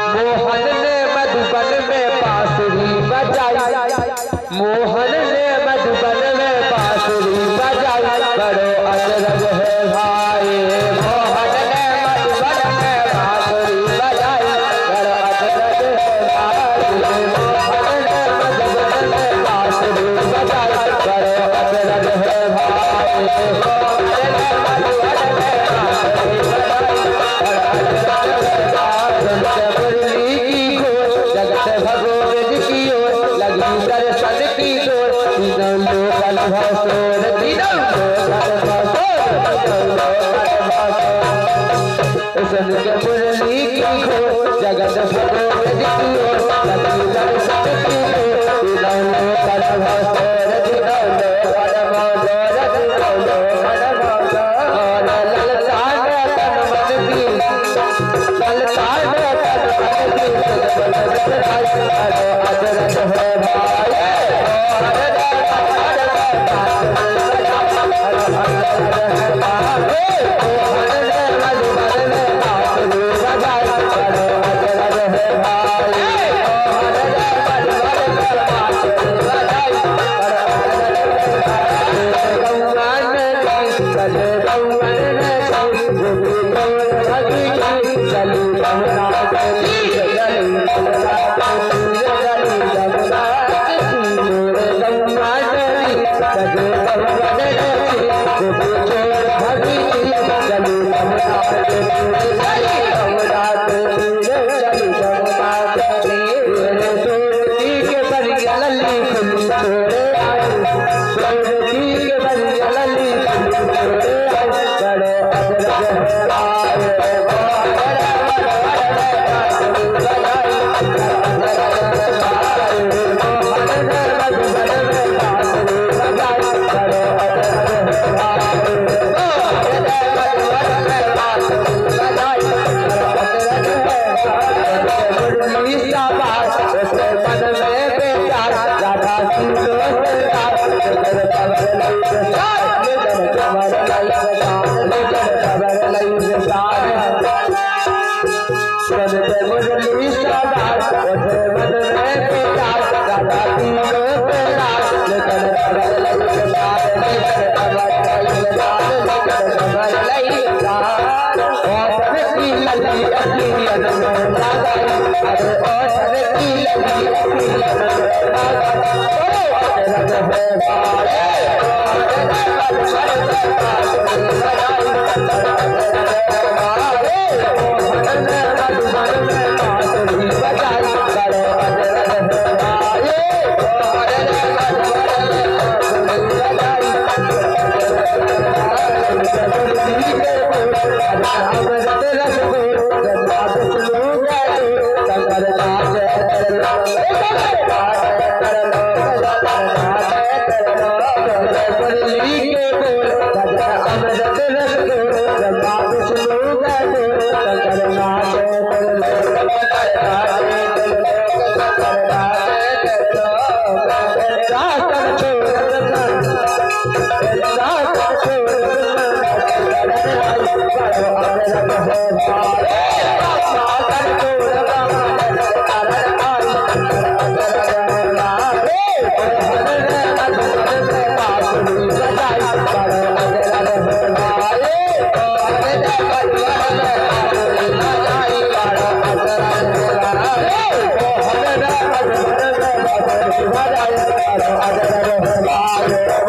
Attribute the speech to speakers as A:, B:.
A: मोहन ने मधुबन में बांसुरी बजाई, मोहन ने मधुबन में बांसुरी बजाई, बड़ो अचरज है भाई। मोहन ने मधुबन में बांसुरी बजाई, बड़ो अचरज है भाई। मोहन ने मधुबन में बांसुरी बजाई, बड़ो अचरज है भाई। मोहन ने मधुबन में बांसुरी बजाई, बड़ो अचरज है भाई। मुरली की खोज जगत भगोविद की ओर लगी दर्शन की डोर, तीनों लोक अनुभव सोर, तीनों लोक अनुभव सोर, तीनों लोक अनुभव सोर। सुन के मुरली की खोज जगत भगोविद की ओर लगी दर्शन की डोर, तीनों लोक अनुभव सोर, तीनों लोक अनुभव सोर, तीनों लोक अनुभव सोर। और ललता ने तन मन की, ललता ने तन मन की, अचरज है भाई।
B: Hare